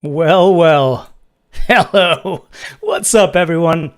Well, hello. What's up, everyone?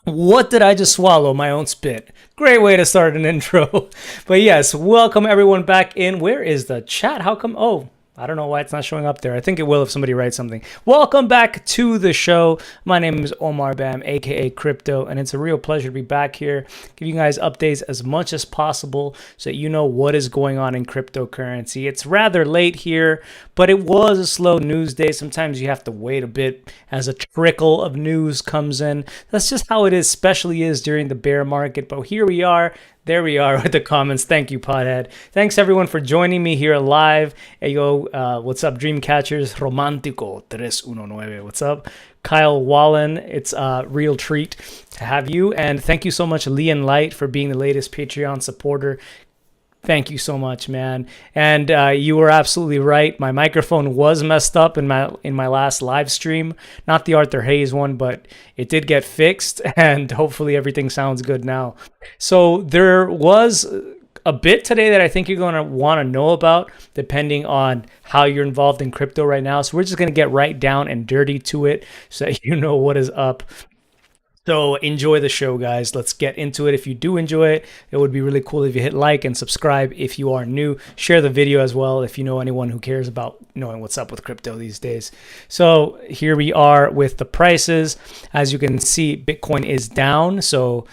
What did I just swallow? My own spit. Great way to start an intro. But yes, welcome everyone back in. Where is the chat? How come? Oh, I don't know why it's not showing up there. I think it will if somebody writes something. Welcome back to the show. My name is Omar Bam, aka Crypto, and it's a real pleasure to be back here. Give you guys updates as much as possible so that you know what is going on in cryptocurrency. It's rather late here, but it was a slow news day. Sometimes you have to wait a bit as a trickle of news comes in. That's just how it is, especially is during the bear market. But here we are. There we are with the comments. Thank you, Pothead. Thanks, everyone, for joining me here live. Hey, yo, what's up, Dreamcatchers? Romantico 319. What's up? Kyle Wallen, it's a real treat to have you. And thank you so much, Leon Light, for being the latest Patreon supporter. Thank you so much, man. And you were absolutely right. My microphone was messed up in my last live stream. Not the Arthur Hayes one, but it did get fixed, and hopefully everything sounds good now. So there was a bit today that I think you're going to want to know about, depending on how you're involved in crypto right now. So we're just going to get right down and dirty to it so that you know what is up. So enjoy the show, guys. Let's get into it. If you do enjoy it, it would be really cool if you hit like and subscribe if you are new. Share the video as well if you know anyone who cares about knowing what's up with crypto these days. So here we are with the prices. As you can see, Bitcoin is down. So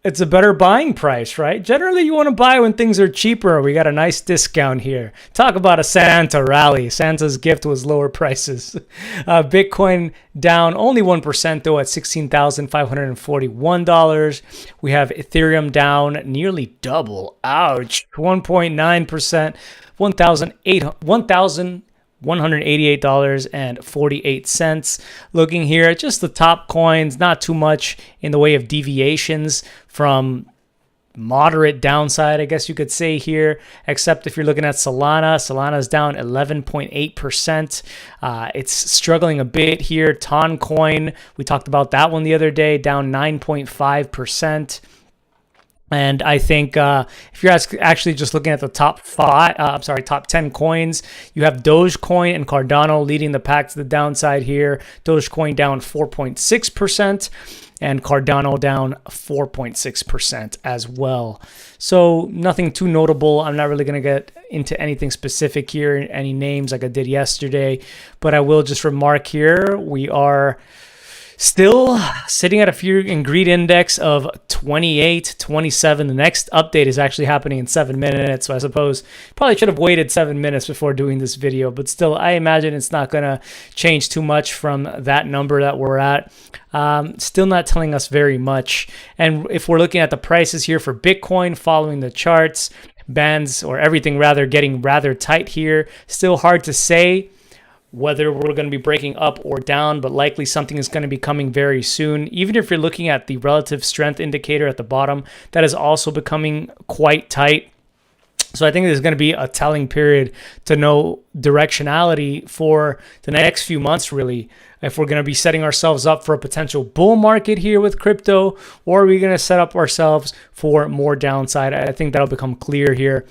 it's a better buying price, right? Generally, you want to buy when things are cheaper. We got a nice discount here. Talk about a Santa rally. Santa's gift was lower prices. Bitcoin down only 1% though at $16,541. We have Ethereum down nearly double. Ouch. 1.9%. $1,188.48. Looking here at just the top coins, not too much in the way of deviations from moderate downside, I guess you could say here, except if you're looking at Solana. Solana's down 11.8%. It's struggling a bit here. Toncoin, we talked about that one the other day, down 9.5%. And I think if you're actually just looking at the top 10 coins, you have Dogecoin and Cardano leading the pack to the downside here. Dogecoin down 4.6% and Cardano down 4.6% as well. So nothing too notable. I'm not really going to get into anything specific here, any names like I did yesterday, but I will just remark here, we are still sitting at a fear and greed index of 28, 27. The next update is actually happening in 7 minutes. So I suppose probably should have waited 7 minutes before doing this video. But still, I imagine it's not going to change too much from that number that we're at. Still not telling us very much. And if we're looking at the prices here for Bitcoin following the charts, bands or everything rather getting rather tight here. Still hard to say whether we're going to be breaking up or down, but likely something is going to be coming very soon. Even if you're looking at the relative strength indicator at the bottom, that is also becoming quite tight. So I think there's going to be a telling period to know directionality for the next few months, really. If we're going to be setting ourselves up for a potential bull market here with crypto, or are we going to set up ourselves for more downside? I think that'll become clear here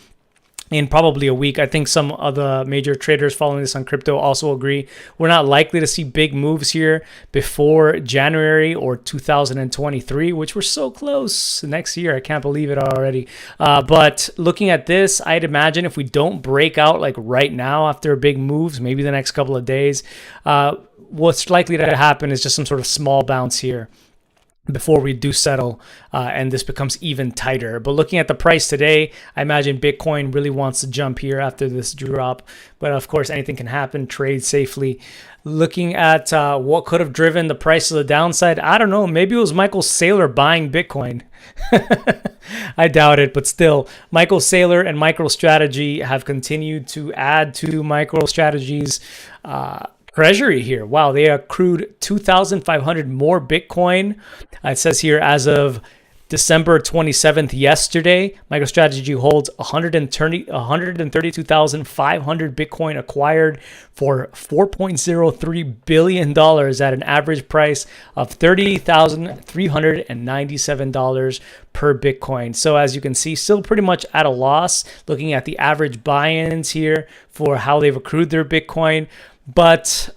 in probably a week. I think some of the major traders following this on crypto also agree. We're not likely to see big moves here before January or 2023, which we're so close next year. I can't believe it already. But looking at this, I'd imagine if we don't break out like right now after big moves, maybe the next couple of days, what's likely to happen is just some sort of small bounce here before we do settle and this becomes even tighter. But looking at the price today, I imagine Bitcoin really wants to jump here after this drop. But of course, anything can happen. Trade safely. Looking at what could have driven the price to the downside, I don't know. Maybe it was Michael Saylor buying Bitcoin. I doubt it, but still, Michael Saylor and MicroStrategy have continued to add to MicroStrategy's treasury here. Wow, they accrued 2,500 more Bitcoin. It says here as of December 27th, yesterday, MicroStrategy holds 132,500 Bitcoin acquired for $4.03 billion at an average price of $30,397 per Bitcoin. So as you can see, still pretty much at a loss looking at the average buy-ins here for how they've accrued their Bitcoin. But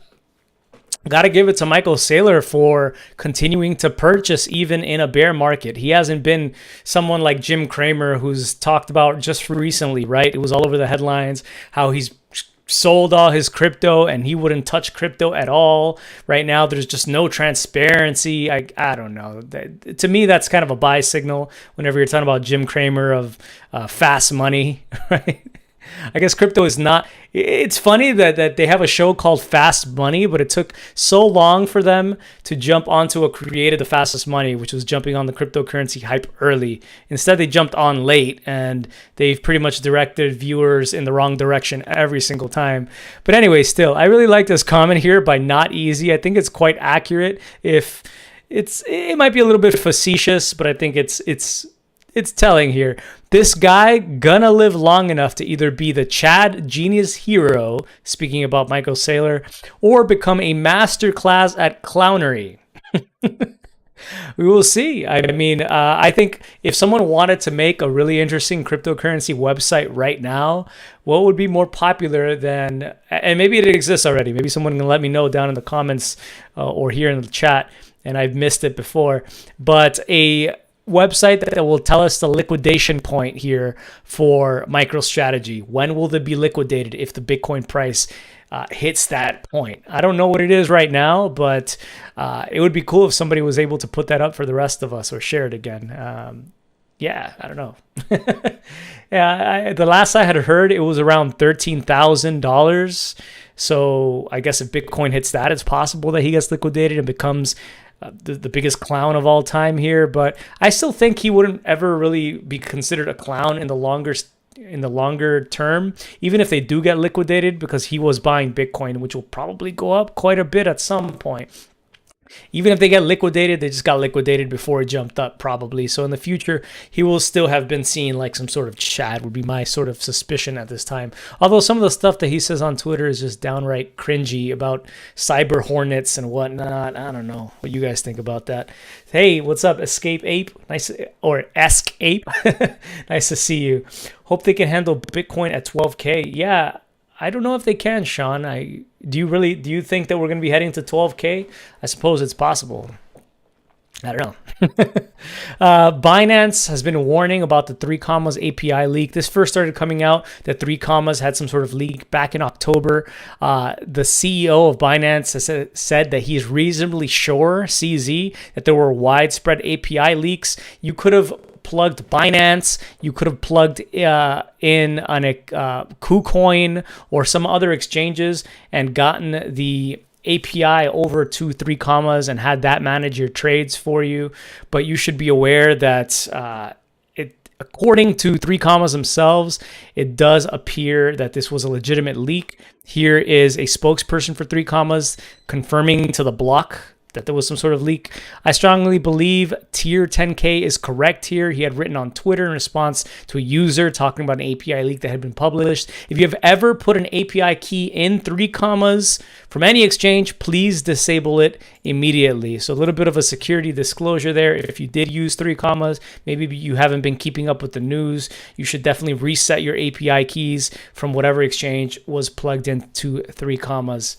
got to give it to Michael Saylor for continuing to purchase even in a bear market. He hasn't been someone like Jim Cramer, who's talked about just recently, right? It was all over the headlines how he's sold all his crypto and he wouldn't touch crypto at all. Right now, there's just no transparency. I don't know. To me, that's kind of a buy signal whenever you're talking about Jim Cramer of fast money, right? I guess crypto is not. It's funny that they have a show called Fast Money, but it took so long for them to jump onto what created the fastest money, which was jumping on the cryptocurrency hype early. Instead, they jumped on late, and they've pretty much directed viewers in the wrong direction every single time. But anyway, still, I really like this comment here by Not Easy. I think it's quite accurate. If it might be a little bit facetious, but I think it's telling here. This guy gonna live long enough to either be the Chad genius hero, speaking about Michael Saylor, or become a masterclass at clownery. We will see. I mean, I think if someone wanted to make a really interesting cryptocurrency website right now, what would be more popular than, and maybe it exists already, maybe someone can let me know down in the comments or here in the chat, and I've missed it before, but a website that will tell us the liquidation point here for MicroStrategy. When will they be liquidated if the Bitcoin price hits that point? I don't know what it is right now, but it would be cool if somebody was able to put that up for the rest of us or share it again. Yeah, I don't know. The last I had heard, it was around $13,000. So I guess if Bitcoin hits that, it's possible that he gets liquidated and becomes the biggest clown of all time here. But I still think he wouldn't ever really be considered a clown in the longer term, even if they do get liquidated, because he was buying Bitcoin, which will probably go up quite a bit at some point. Even if they get liquidated, they just got liquidated before it jumped up probably. So in the future, he will still have been seen like some sort of Chad, would be my sort of suspicion at this time. Although some of the stuff that he says on Twitter is just downright cringy about cyber hornets and whatnot. I don't know what you guys think about that. Hey, what's up, Escape Ape? Nice, or Esk Ape. Nice to see you. Hope they can handle Bitcoin at 12K. Yeah, I don't know if they can, Sean. Do you think that we're going to be heading to 12K? I suppose it's possible. I don't know. Binance has been warning about the 3 commas API leak. This first started coming out that 3 commas had some sort of leak back in October. The CEO of Binance has said that he's reasonably sure, CZ, that there were widespread API leaks. You could have plugged Binance, you could have plugged in on a KuCoin or some other exchanges and gotten the API over to 3 commas and had that manage your trades for you. But you should be aware that according to 3 commas themselves, it does appear that this was a legitimate leak. Here is a spokesperson for 3 commas confirming to the block that there was some sort of leak. I strongly believe tier 10K is correct here. He had written on Twitter in response to a user talking about an API leak that had been published. If you have ever put an API key in 3 commas from any exchange, please disable it immediately. So a little bit of a security disclosure there. If you did use 3 commas, maybe you haven't been keeping up with the news, you should definitely reset your API keys from whatever exchange was plugged into 3 commas.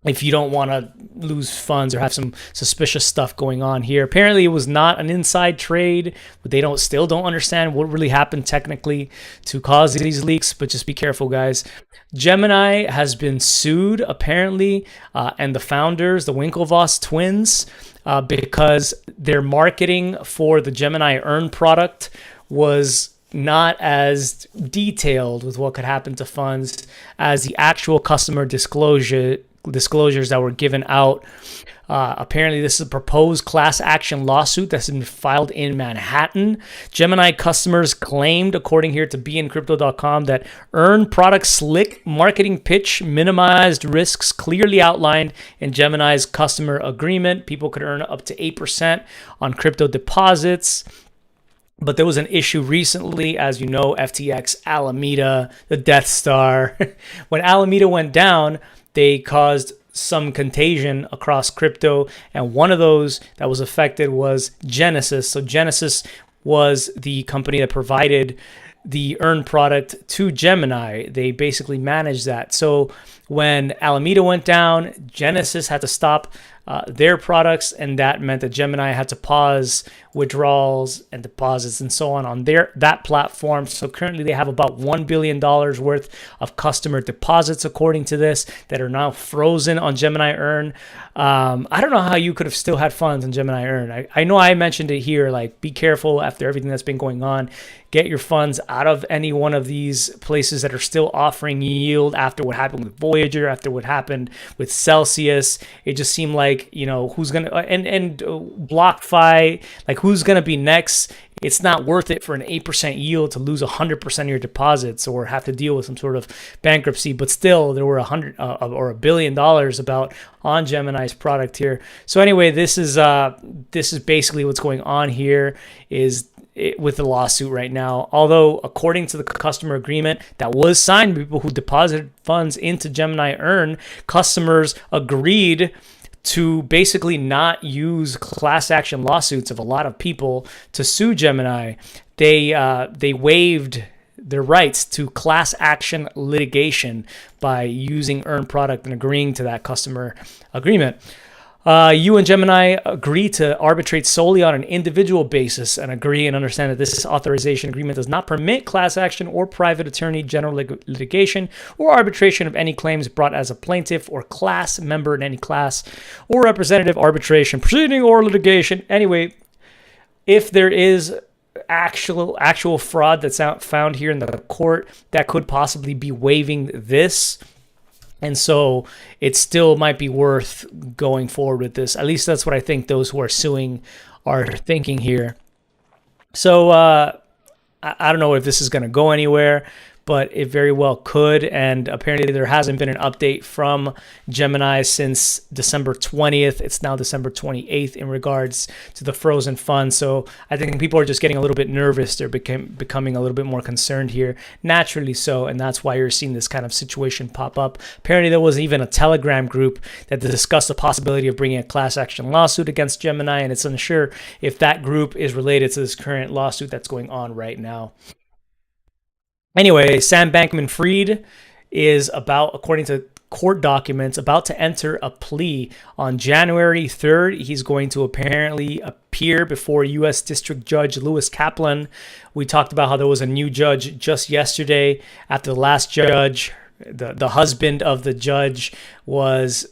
If you don't want to lose funds or have some suspicious stuff going on here. Apparently it was not an inside trade, but they still don't understand what really happened technically to cause these leaks, but just be careful, guys. Gemini has been sued apparently, and the founders, the Winklevoss twins, because their marketing for the Gemini Earn product was not as detailed with what could happen to funds as the actual customer disclosures that were given out. Apparently, this is a proposed class action lawsuit that's been filed in Manhattan. Gemini customers claimed, according here to beincrypto.com, that Earn product's slick marketing pitch minimized risks clearly outlined in Gemini's customer agreement. People could earn up to 8% on crypto deposits. But there was an issue recently, as you know, FTX, Alameda, the Death Star. When Alameda went down, they caused some contagion across crypto, and one of those that was affected was Genesis. So Genesis was the company that provided the Earn product to Gemini. They basically managed that. So when Alameda went down, Genesis had to stop their products, and that meant that Gemini had to pause withdrawals and deposits and so on that platform. So currently they have about $1 billion worth of customer deposits, according to this, that are now frozen on Gemini Earn. I don't know how you could have still had funds on Gemini Earn. I know I mentioned it here, like, be careful after everything that's been going on. Get your funds out of any one of these places that are still offering yield after what happened with Voyager, after what happened with Celsius. It just seemed like, who's going to, and BlockFi, like, who's going to be next? It's not worth it for an 8% yield to lose 100% of your deposits or have to deal with some sort of bankruptcy. But still, there were $100 billion about on Gemini's product here. So anyway, this is basically what's going on here with the lawsuit right now. Although, according to the customer agreement that was signed by people who deposited funds into Gemini Earn, customers agreed to basically not use class action lawsuits of a lot of people to sue Gemini. They waived their rights to class action litigation by using Earn product and agreeing to that customer agreement. You and Gemini agree to arbitrate solely on an individual basis and agree and understand that this authorization agreement does not permit class action or private attorney general litigation or arbitration of any claims brought as a plaintiff or class member in any class or representative arbitration proceeding or litigation. Anyway, if there is actual fraud that's found here in the court, that could possibly be waiving this. And so it still might be worth going forward with this. At least that's what I think those who are suing are thinking here. So I don't know if this is going to go anywhere, but it very well could. And apparently there hasn't been an update from Gemini since December 20th. It's now December 28th in regards to the frozen funds. So I think people are just getting a little bit nervous. They're becoming a little bit more concerned here, naturally so. And that's why you're seeing this kind of situation pop up. Apparently there was even a Telegram group that discussed the possibility of bringing a class action lawsuit against Gemini. And it's unsure if that group is related to this current lawsuit that's going on right now. Anyway, Sam Bankman-Fried is about, according to court documents, about to enter a plea on January 3rd. He's going to apparently appear before U.S. District Judge Lewis Kaplan. We talked about how there was a new judge just yesterday after the last judge. The husband of the judge was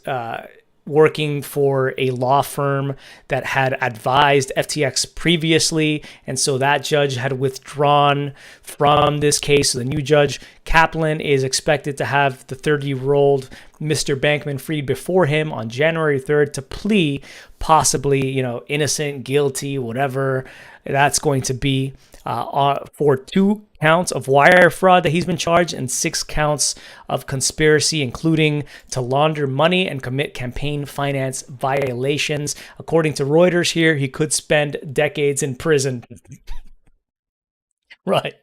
working for a law firm that had advised FTX previously, and so that judge had withdrawn from this case. So the new judge, Kaplan, is expected to have the 30-year-old Mr. Bankman-Fried before him on January 3rd to plea, possibly, innocent, guilty, whatever that's going to be, for 2 counts of wire fraud that he's been charged and 6 counts of conspiracy, including to launder money and commit campaign finance violations. According to Reuters here, he could spend decades in prison. Right.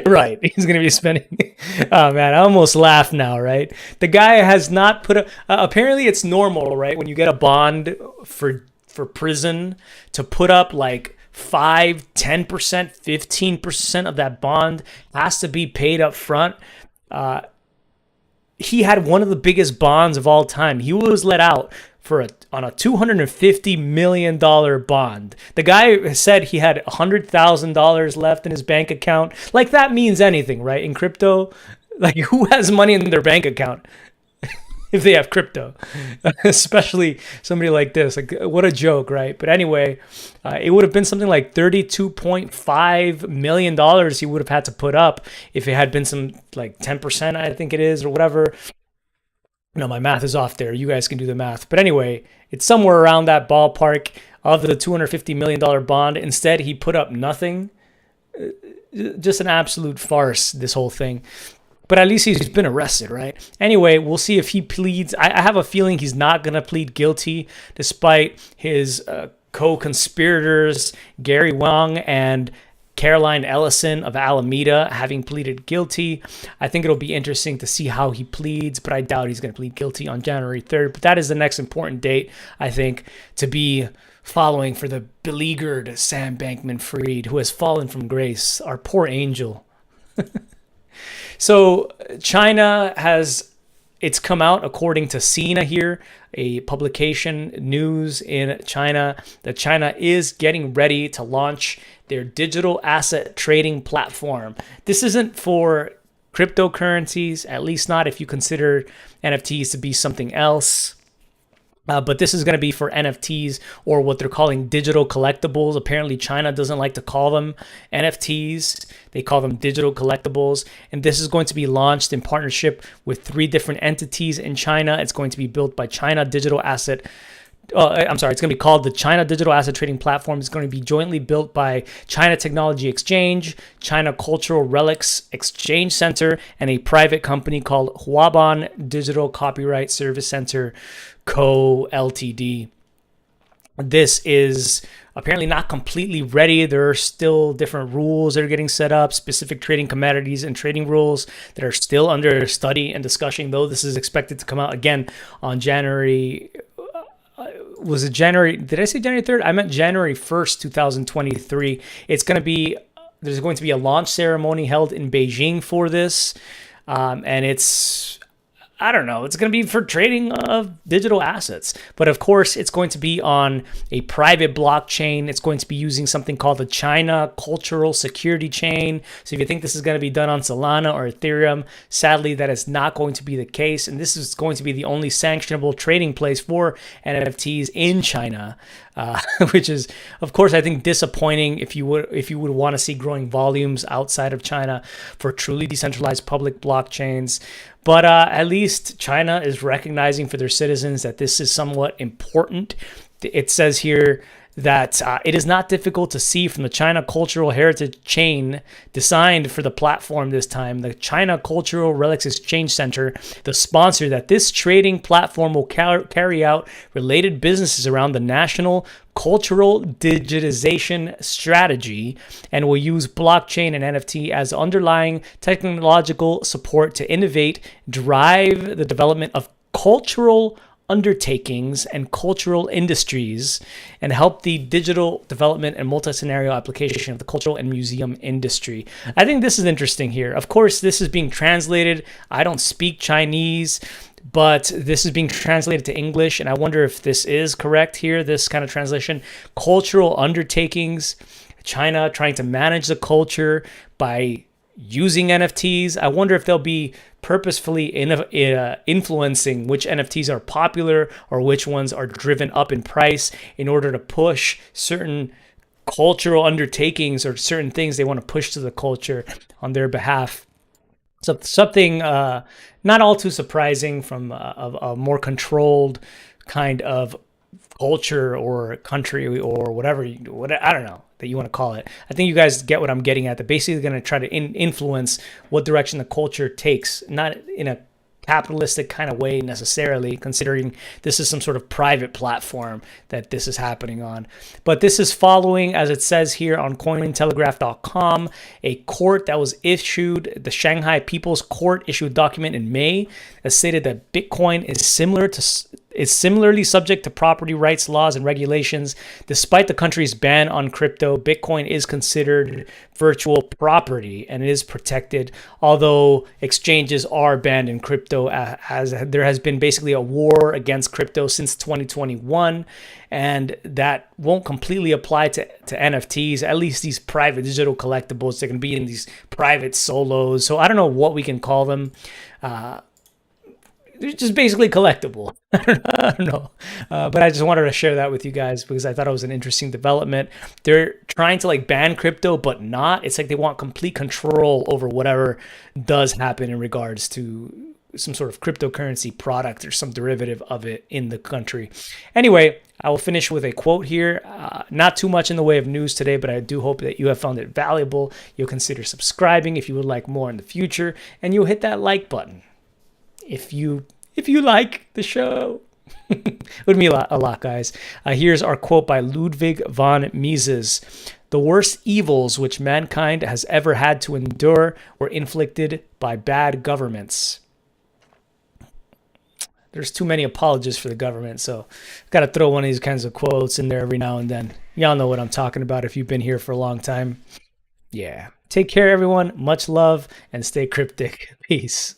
Right. He's going to be spending... Oh, man, I almost laugh now, right? The guy has not put a... apparently, it's normal, right? When you get a bond for prison to put up like 5, 10%, 15% of that bond has to be paid up front. He had one of the biggest bonds of all time. He was let out on a $250 million bond. The guy said he had $100,000 left in his bank account. Like, that means anything, right? In crypto, like, who has money in their bank account if they have crypto? Especially somebody like this. Like, what a joke, right? But anyway, it would have been something like $32.5 million he would have had to put up if it had been some, like, 10%, I think it is, or whatever. No, my math is off there. You guys can do the math. But anyway, it's somewhere around that ballpark of the $250 million bond. Instead, he put up nothing. Just an absolute farce, this whole thing. But at least he's been arrested, right? Anyway, we'll see if he pleads. I have a feeling he's not going to plead guilty, despite his co-conspirators, Gary Wang and Caroline Ellison of Alameda, having pleaded guilty. I think it'll be interesting to see how he pleads, but I doubt he's going to plead guilty on January 3rd. But that is the next important date, I think, to be following for the beleaguered Sam Bankman-Fried, who has fallen from grace, our poor angel. So China it's come out, according to Sina here, a publication, news in China, that China is getting ready to launch their digital asset trading platform. This isn't for cryptocurrencies, at least not if you consider NFTs to be something else. But this is going to be for NFTs, or what they're calling digital collectibles. Apparently, China doesn't like to call them NFTs. They call them digital collectibles. And this is going to be launched in partnership with 3 different entities in China. It's going to be built by China Digital Asset. It's going to be called the China Digital Asset Trading Platform. It's going to be jointly built by China Technology Exchange, China Cultural Relics Exchange Center, and a private company called Huaban Digital Copyright Service Center Co. Ltd. This is apparently not completely ready. There are still different rules that are getting set up, specific trading commodities and trading rules that are still under study and discussion, though this is expected to come out again on January. Was it January? Did I say January 3rd? I meant January 1st, 2023. There's going to be a launch ceremony held in Beijing for this. And I don't know, it's going to be for trading of digital assets. But of course, it's going to be on a private blockchain. It's going to be using something called the China Cultural Security Chain. So if you think this is going to be done on Solana or Ethereum, sadly, that is not going to be the case. And this is going to be the only sanctionable trading place for NFTs in China, which is, of course, I think disappointing if you would want to see growing volumes outside of China for truly decentralized public blockchains. But at least China is recognizing for their citizens that this is somewhat important It says here that it is not difficult to see from the China Cultural Heritage Chain designed for the platform this time, the China Cultural Relics Exchange Center, the sponsor, that this trading platform will carry out related businesses around the national cultural digitization strategy and will use blockchain and NFT as underlying technological support to innovate, drive the development of cultural undertakings and cultural industries, and help the digital development and multi-scenario application of the cultural and museum industry. I think this is interesting here. Of course, this is being translated. I don't speak Chinese, but this is being translated to English, and I wonder if this is correct here, this kind of translation. Cultural undertakings, China trying to manage the culture by using NFTs. I wonder if they'll be purposefully influencing which NFTs are popular or which ones are driven up in price in order to push certain cultural undertakings or certain things they want to push to the culture on their behalf. So something not all too surprising from a more controlled kind of culture or country or whatever, I don't know that you want to call it. I think you guys get what I'm getting at. They're basically going to try to influence what direction the culture takes, not in a capitalistic kind of way necessarily, considering this is some sort of private platform that this is happening on. But this is following, as it says here on Cointelegraph.com, a court that was issued, the Shanghai People's Court issued a document in May that stated that Bitcoin is similarly subject to property rights laws and regulations. Despite the country's ban on crypto, Bitcoin is considered virtual property and is protected, although exchanges are banned in crypto, as there has been basically a war against crypto since 2021, and that won't completely apply to NFTs, at least these private digital collectibles. They're going to be in these private solos, so I don't know what we can call them. They're just basically collectible. I don't know. But I just wanted to share that with you guys because I thought it was an interesting development. They're trying to like ban crypto, but not. It's like they want complete control over whatever does happen in regards to some sort of cryptocurrency product or some derivative of it in the country. Anyway, I will finish with a quote here. Not too much in the way of news today, but I do hope that you have found it valuable. You'll consider subscribing if you would like more in the future, and you'll hit that like button if you like the show. Would mean a lot, guys. Here's our quote by Ludwig von Mises. The worst evils which mankind has ever had to endure were inflicted by bad governments. There's too many apologists for the government, so I've got to throw one of these kinds of quotes in there every now and then. Y'all know what I'm talking about if you've been here for a long time. Yeah. Take care, everyone. Much love, and stay cryptic. Peace.